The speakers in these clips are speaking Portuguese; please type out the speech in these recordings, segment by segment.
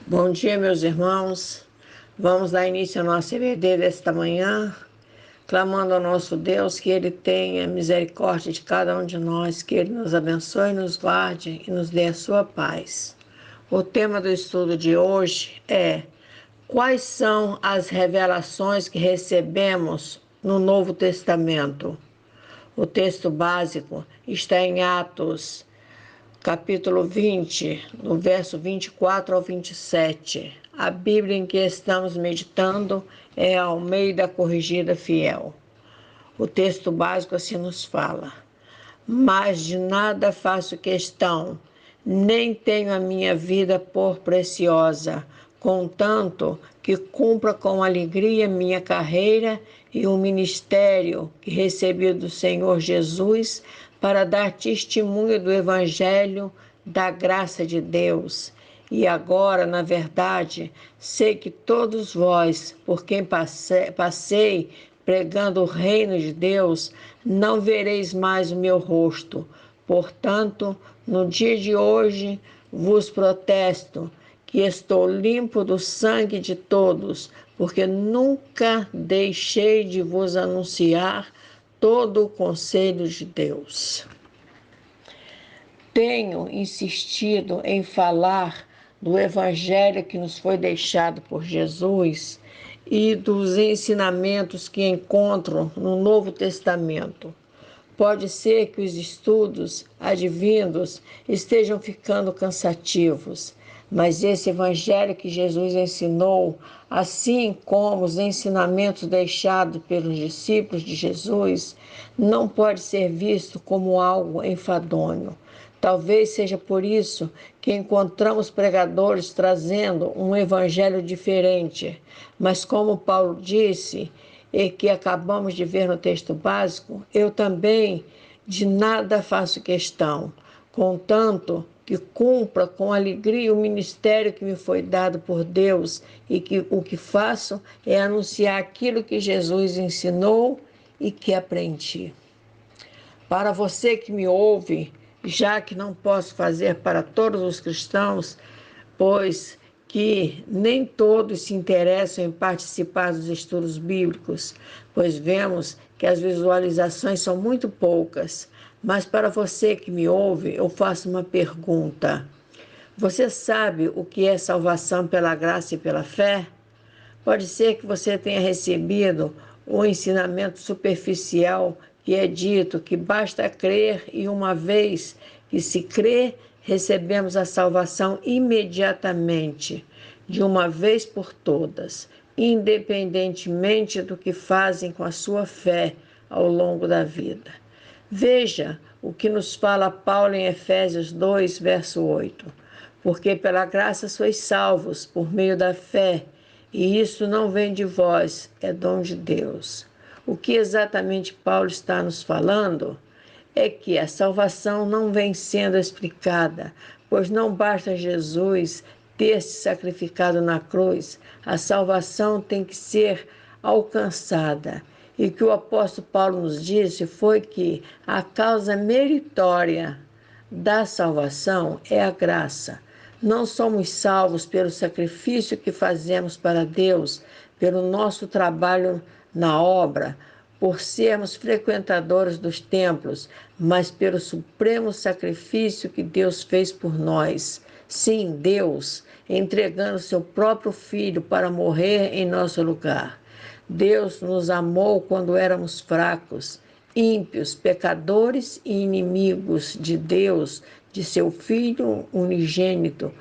Bom dia, meus irmãos. Vamos dar início à nossa EBD desta manhã, clamando ao nosso Deus que Ele tenha misericórdia de cada um de nós, que Ele nos abençoe, nos guarde e nos dê a sua paz. O tema do estudo de hoje é: quais são as revelações que recebemos no Novo Testamento? O texto básico está em Atos capítulo 20, no verso 24 ao 27. A Bíblia em que estamos meditando é a Almeida Corrigida Fiel. O texto básico assim nos fala: mas de nada faço questão, nem tenho a minha vida por preciosa, contanto que cumpra com alegria minha carreira e o ministério que recebi do Senhor Jesus para dar testemunho do Evangelho da graça de Deus. E agora, na verdade, sei que todos vós, por quem passei pregando o reino de Deus, não vereis mais o meu rosto. Portanto, no dia de hoje vos protesto que estou limpo do sangue de todos, porque nunca deixei de vos anunciar todo o conselho de Deus. Tenho insistido em falar do Evangelho que nos foi deixado por Jesus e dos ensinamentos que encontro no Novo Testamento. Pode ser que os estudos advindos estejam ficando cansativos, mas esse Evangelho que Jesus ensinou, assim como os ensinamentos deixados pelos discípulos de Jesus, não pode ser visto como algo enfadonho. Talvez seja por isso que encontramos pregadores trazendo um evangelho diferente. Mas como Paulo disse, e que acabamos de ver no texto básico, eu também de nada faço questão, contanto que cumpra com alegria o ministério que me foi dado por Deus e que o que faço é anunciar aquilo que Jesus ensinou e que aprendi. Para você que me ouve, já que não posso fazer para todos os cristãos, pois que nem todos se interessam em participar dos estudos bíblicos, pois vemos que as visualizações são muito poucas. Mas para você que me ouve, eu faço uma pergunta. Você sabe o que é salvação pela graça e pela fé? Pode ser que você tenha recebido o ensinamento superficial que é dito que basta crer e uma vez que se crê, recebemos a salvação imediatamente, de uma vez por todas, independentemente do que fazem com a sua fé ao longo da vida. Veja o que nos fala Paulo em Efésios 2, verso 8. Porque pela graça sois salvos por meio da fé, e isso não vem de vós, é dom de Deus. O que exatamente Paulo está nos falando é que a salvação não vem sendo explicada, pois não basta Jesus ter se sacrificado na cruz, a salvação tem que ser alcançada. E o que o apóstolo Paulo nos disse foi que a causa meritória da salvação é a graça. Não somos salvos pelo sacrifício que fazemos para Deus, pelo nosso trabalho na obra, por sermos frequentadores dos templos, mas pelo supremo sacrifício que Deus fez por nós. Sim, Deus, entregando seu próprio Filho para morrer em nosso lugar. Deus nos amou quando éramos fracos, ímpios, pecadores e inimigos de Deus, de seu Filho unigênito.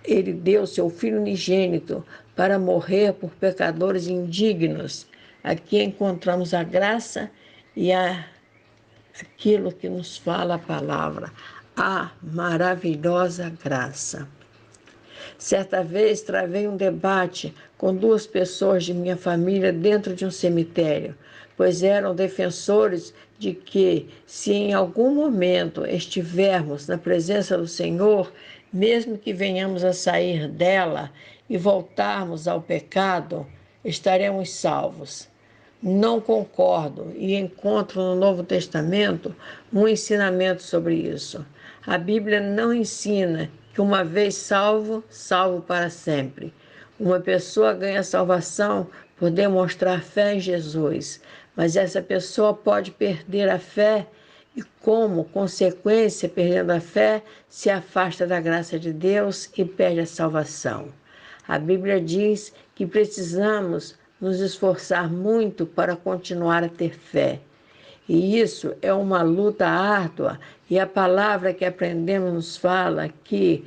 Ele deu seu Filho unigênito para morrer por pecadores indignos. Aqui encontramos a graça e aquilo que nos fala a palavra, a maravilhosa graça. Certa vez travei um debate com duas pessoas de minha família dentro de um cemitério, pois eram defensores de que, se em algum momento estivermos na presença do Senhor, mesmo que venhamos a sair dela e voltarmos ao pecado, estaremos salvos. Não concordo e encontro no Novo Testamento um ensinamento sobre isso. A Bíblia não ensina que uma vez salvo, salvo para sempre. Uma pessoa ganha salvação por demonstrar fé em Jesus, mas essa pessoa pode perder a fé e, como consequência, perdendo a fé, se afasta da graça de Deus e perde a salvação. A Bíblia diz que precisamos nos esforçar muito para continuar a ter fé. E isso é uma luta árdua, e a palavra que aprendemos nos fala que,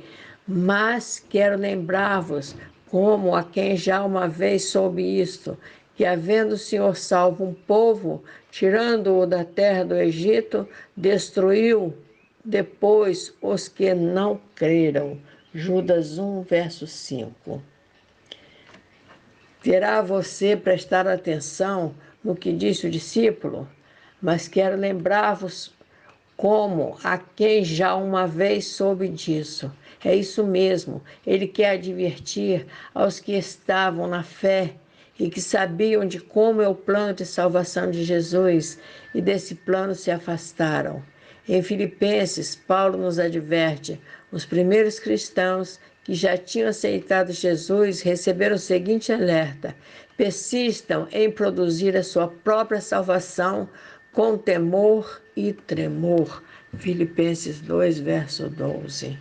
mas quero lembrar-vos, como a quem já uma vez soube isto, que havendo o Senhor salvo um povo, tirando-o da terra do Egito, destruiu depois os que não creram. Judas 1, verso 5. Terá você prestar atenção no que disse o discípulo? Mas quero lembrar-vos como a quem já uma vez soube disso. É isso mesmo, ele quer advertir aos que estavam na fé e que sabiam de como é o plano de salvação de Jesus e desse plano se afastaram. Em Filipenses, Paulo nos adverte: os primeiros cristãos que já tinham aceitado Jesus receberam o seguinte alerta: persistam em produzir a sua própria salvação com temor e tremor. Filipenses 2, verso 12.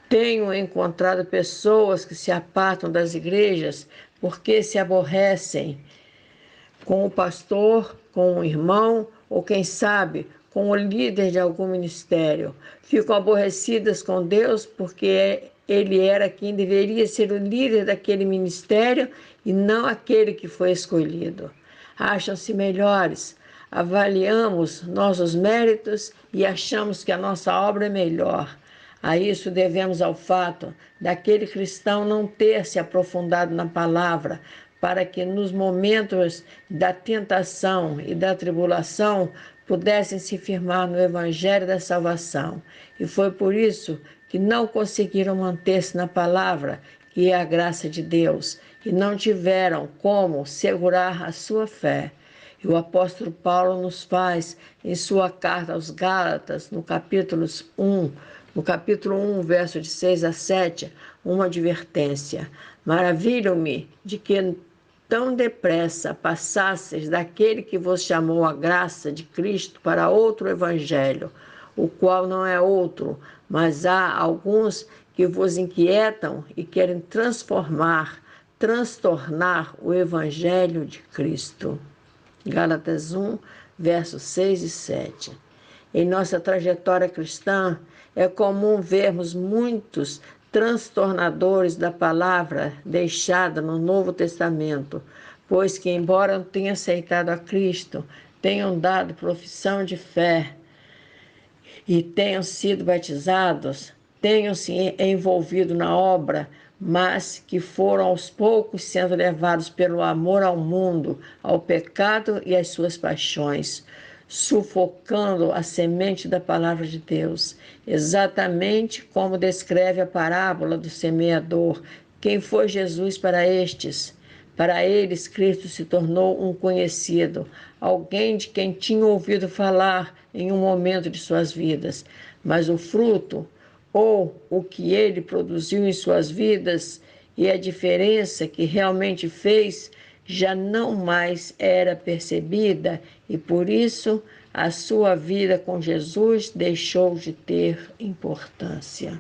Tenho encontrado pessoas que se apartam das igrejas porque se aborrecem com o pastor, com o irmão ou, quem sabe, com o líder de algum ministério. Ficam aborrecidas com Deus porque ele era quem deveria ser o líder daquele ministério e não aquele que foi escolhido. Acham-se melhores. Avaliamos nossos méritos e achamos que a nossa obra é melhor. A isso devemos ao fato daquele cristão não ter se aprofundado na palavra, para que nos momentos da tentação e da tribulação pudessem se firmar no Evangelho da salvação. E foi por isso que não conseguiram manter-se na palavra, que é a graça de Deus, e não tiveram como segurar a sua fé. E o apóstolo Paulo nos faz, em sua carta aos Gálatas, no capítulo 1, verso de 6 a 7, uma advertência. Maravilho-me de que tão depressa passasseis daquele que vos chamou a graça de Cristo para outro evangelho, o qual não é outro, mas há alguns que vos inquietam e querem transtornar o evangelho de Cristo. Gálatas 1, versos 6 e 7. Em nossa trajetória cristã, é comum vermos muitos transtornadores da palavra deixada no Novo Testamento, pois que, embora não tenham aceitado a Cristo, tenham dado profissão de fé e tenham sido batizados, tenham se envolvido na obra, mas que foram aos poucos sendo levados pelo amor ao mundo, ao pecado e às suas paixões, sufocando a semente da palavra de Deus, exatamente como descreve a parábola do semeador. Quem foi Jesus para estes? Para eles, Cristo se tornou um conhecido, alguém de quem tinham ouvido falar em um momento de suas vidas, mas o fruto, ou o que ele produziu em suas vidas e a diferença que realmente fez, já não mais era percebida e, por isso, a sua vida com Jesus deixou de ter importância.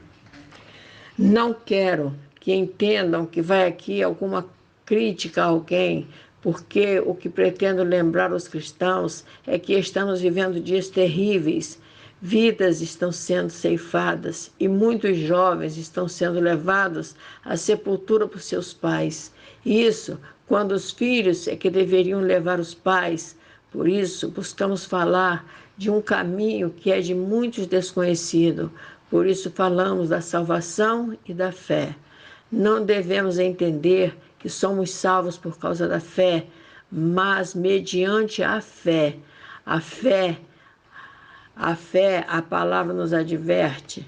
Não quero que entendam que vai aqui alguma crítica a alguém, porque o que pretendo lembrar aos cristãos é que estamos vivendo dias terríveis. Vidas estão sendo ceifadas e muitos jovens estão sendo levados à sepultura por seus pais. Isso quando os filhos é que deveriam levar os pais. Por isso, buscamos falar de um caminho que é de muitos desconhecido. Por isso, falamos da salvação e da fé. Não devemos entender que somos salvos por causa da fé, mas mediante a fé. A palavra nos adverte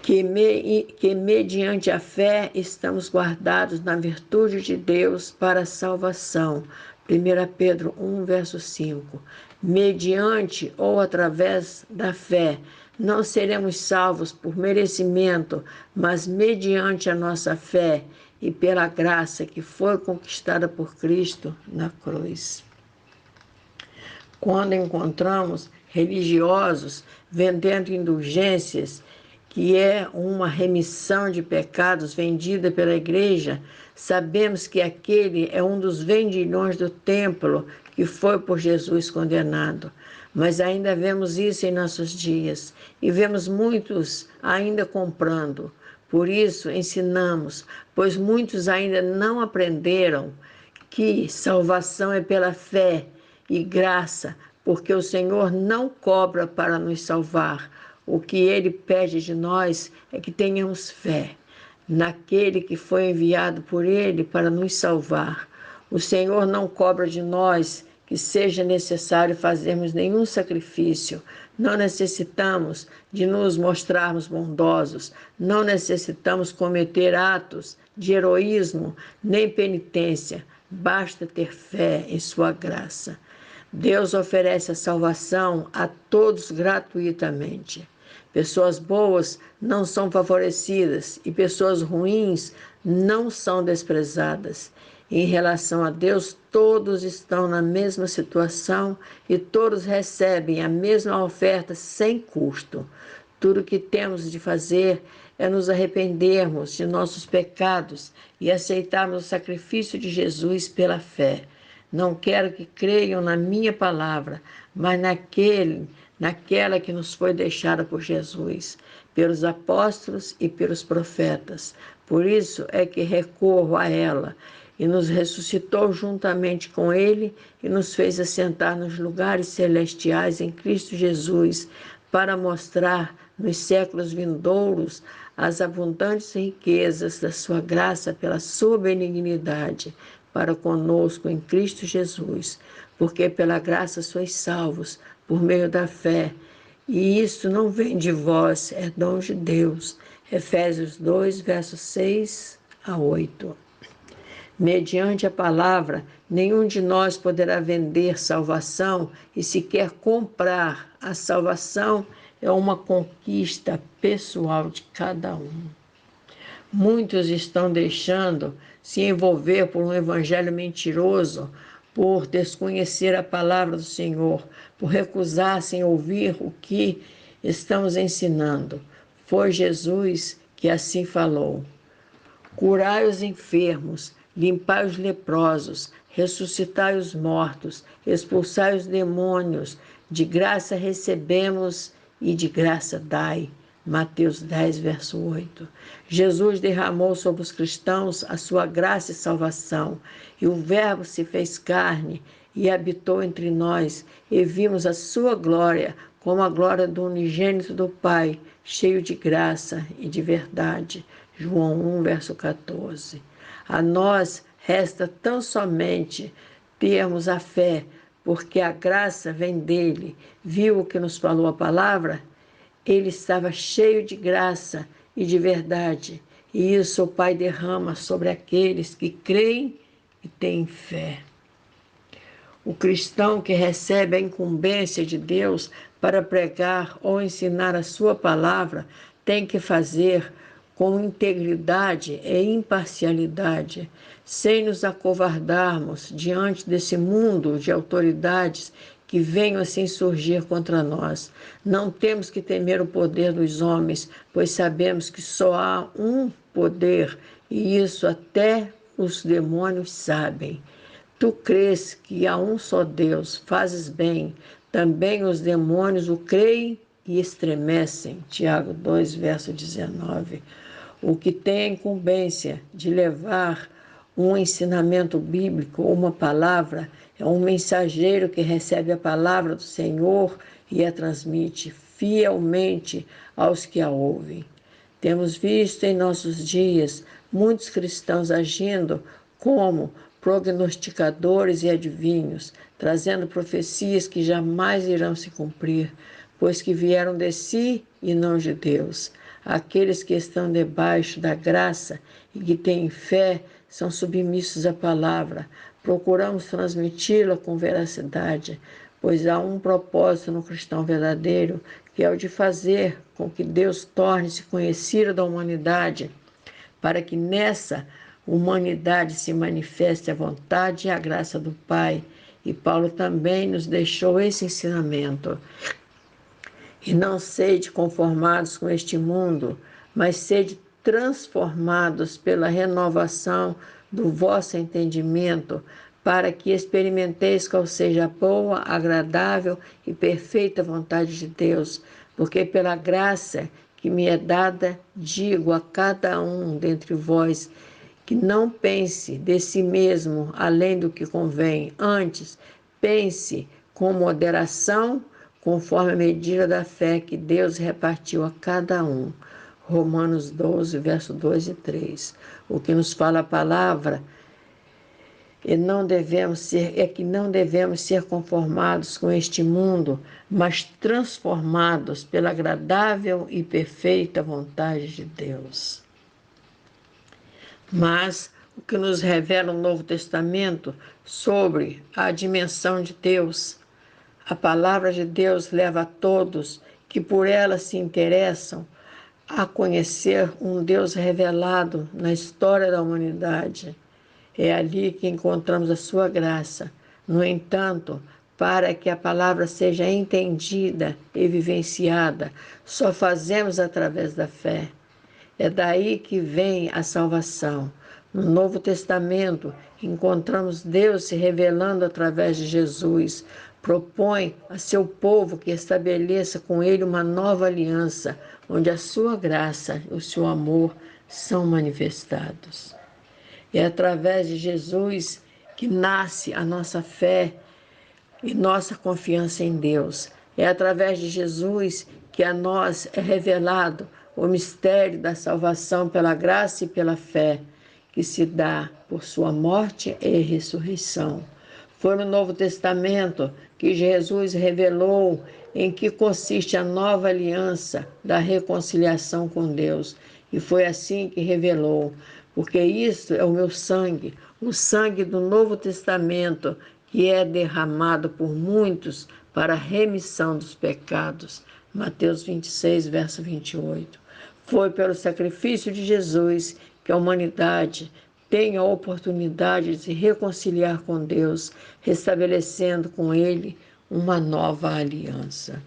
que mediante a fé estamos guardados na virtude de Deus para a salvação. 1 Pedro 1, verso 5. Mediante ou através da fé, Não seremos salvos por merecimento, mas mediante a nossa fé e pela graça que foi conquistada por Cristo na cruz. Quando encontramos religiosos vendendo indulgências, que é uma remissão de pecados vendida pela igreja, sabemos que aquele é um dos vendilhões do templo que foi por Jesus condenado. Mas ainda vemos isso em nossos dias e vemos muitos ainda comprando. Por isso ensinamos, pois muitos ainda não aprenderam que salvação é pela fé e graça, porque o Senhor não cobra para nos salvar. O que Ele pede de nós é que tenhamos fé naquele que foi enviado por Ele para nos salvar. O Senhor não cobra de nós que seja necessário fazermos nenhum sacrifício. Não necessitamos de nos mostrarmos bondosos, não necessitamos cometer atos de heroísmo nem penitência. Basta ter fé em sua graça. Deus oferece a salvação a todos gratuitamente. Pessoas boas não são favorecidas e pessoas ruins não são desprezadas. Em relação a Deus, todos estão na mesma situação e todos recebem a mesma oferta sem custo. Tudo o que temos de fazer é nos arrependermos de nossos pecados e aceitarmos o sacrifício de Jesus pela fé. Não quero que creiam na minha palavra, mas naquela que nos foi deixada por Jesus, pelos apóstolos e pelos profetas. Por isso é que recorro a ela, e nos ressuscitou juntamente com ele e nos fez assentar nos lugares celestiais em Cristo Jesus, para mostrar nos séculos vindouros as abundantes riquezas da sua graça pela sua benignidade para conosco em Cristo Jesus, porque pela graça sois salvos por meio da fé, e isso não vem de vós, é dom de Deus. Efésios 2, versos 6 a 8. Mediante a palavra, nenhum de nós poderá vender salvação e sequer comprar. A salvação é uma conquista pessoal de cada um. Muitos estão deixando se envolver por um evangelho mentiroso, por desconhecer a palavra do Senhor, por recusar-se em ouvir o que estamos ensinando. Foi Jesus que assim falou: curai os enfermos, limpai os leprosos, ressuscitai os mortos, expulsai os demônios, de graça recebemos e de graça dai. Mateus 10, verso 8. Jesus derramou sobre os cristãos a sua graça e salvação, e o Verbo se fez carne e habitou entre nós, e vimos a sua glória, como a glória do unigênito do Pai, cheio de graça e de verdade. João 1, verso 14. A nós resta tão somente termos a fé, porque a graça vem dele. Viu o que nos falou a palavra? Ele estava cheio de graça e de verdade, e isso o Pai derrama sobre aqueles que creem e têm fé. O cristão que recebe a incumbência de Deus para pregar ou ensinar a sua palavra tem que fazer com integridade e imparcialidade, sem nos acovardarmos diante desse mundo de autoridades que venham assim surgir contra nós. Não temos que temer o poder dos homens, pois sabemos que só há um poder, e isso até os demônios sabem. Tu crês que há um só Deus, fazes bem, também os demônios o creem e estremecem. Tiago 2, verso 19. O que tem a incumbência de levar um ensinamento bíblico ou uma palavra é um mensageiro que recebe a palavra do Senhor e a transmite fielmente aos que a ouvem. Temos visto em nossos dias muitos cristãos agindo como prognosticadores e adivinhos, trazendo profecias que jamais irão se cumprir, pois que vieram de si e não de Deus. Aqueles que estão debaixo da graça e que têm fé são submissos à palavra. Procuramos transmiti-la com veracidade, pois há um propósito no cristão verdadeiro que é o de fazer com que Deus torne-se conhecido da humanidade, para que nessa humanidade se manifeste a vontade e a graça do Pai. E Paulo também nos deixou esse ensinamento. E não sede conformados com este mundo, mas sede transformados pela renovação do vosso entendimento, para que experimenteis qual seja a boa, agradável e perfeita vontade de Deus. Porque pela graça que me é dada, digo a cada um dentre vós, que não pense de si mesmo além do que convém, antes pense com moderação, conforme a medida da fé que Deus repartiu a cada um. Romanos 12, verso 2 e 3. O que nos fala a palavra é que não devemos ser conformados com este mundo, mas transformados pela agradável e perfeita vontade de Deus. Mas o que nos revela o Novo Testamento sobre a dimensão de Deus, a palavra de Deus leva a todos que por ela se interessam a conhecer um Deus revelado na história da humanidade. É ali que encontramos a sua graça. No entanto, para que a palavra seja entendida e vivenciada, só fazemos através da fé. É daí que vem a salvação. No Novo Testamento, encontramos Deus se revelando através de Jesus. Propõe a seu povo que estabeleça com ele uma nova aliança, onde a sua graça e o seu amor são manifestados. É através de Jesus que nasce a nossa fé e nossa confiança em Deus. É através de Jesus que a nós é revelado o mistério da salvação pela graça e pela fé, que se dá por sua morte e ressurreição. Foi no Novo Testamento que Jesus revelou em que consiste a nova aliança da reconciliação com Deus. E foi assim que revelou, porque isto é o meu sangue, o sangue do Novo Testamento, que é derramado por muitos para a remissão dos pecados. Mateus 26, verso 28. Foi pelo sacrifício de Jesus que a humanidade tem a oportunidade de se reconciliar com Deus, restabelecendo com Ele uma nova aliança.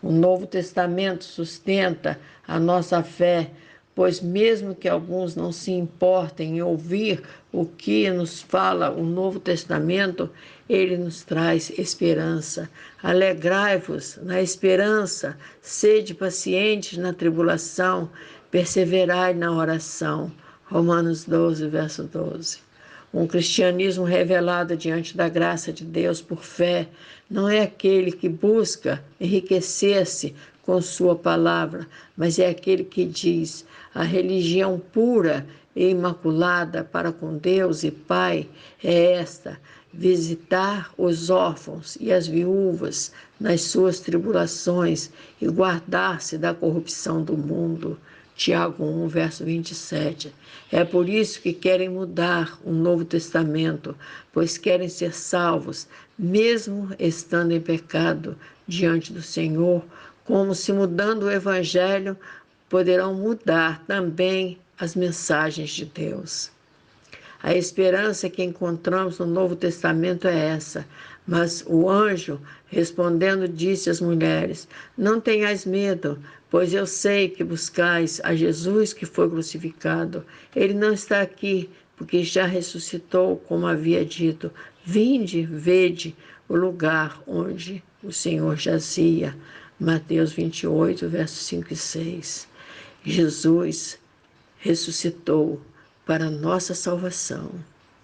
O Novo Testamento sustenta a nossa fé, pois mesmo que alguns não se importem em ouvir o que nos fala o Novo Testamento, ele nos traz esperança. Alegrai-vos na esperança, sede pacientes na tribulação, perseverai na oração. Romanos 12, verso 12. Um cristianismo revelado diante da graça de Deus por fé não é aquele que busca enriquecer-se com sua palavra, mas é aquele que diz: a religião pura e imaculada para com Deus e Pai é esta: visitar os órfãos e as viúvas nas suas tribulações e guardar-se da corrupção do mundo. Tiago 1, verso 27. É por isso que querem mudar o Novo Testamento, pois querem ser salvos, mesmo estando em pecado diante do Senhor, como se mudando o Evangelho poderão mudar também as mensagens de Deus. A esperança que encontramos no Novo Testamento é essa. Mas o anjo, respondendo, disse às mulheres: não tenhais medo, pois eu sei que buscais a Jesus que foi crucificado. Ele não está aqui, porque já ressuscitou, como havia dito. Vinde, vede o lugar onde o Senhor jazia. Mateus 28, versos 5 e 6. Jesus ressuscitou para nossa salvação.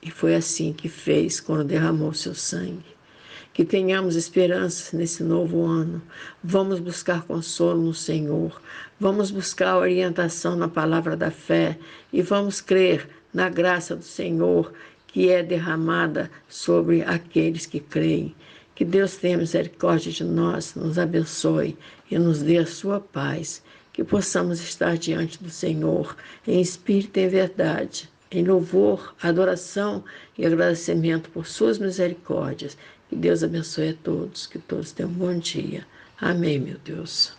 E foi assim que fez quando derramou seu sangue. Que tenhamos esperança nesse novo ano. Vamos buscar consolo no Senhor. Vamos buscar orientação na palavra da fé. E vamos crer na graça do Senhor que é derramada sobre aqueles que creem. Que Deus tenha misericórdia de nós, nos abençoe e nos dê a sua paz. Que possamos estar diante do Senhor em espírito e em verdade, em louvor, adoração e agradecimento por suas misericórdias. Que Deus abençoe a todos, que todos tenham um bom dia. Amém, meu Deus.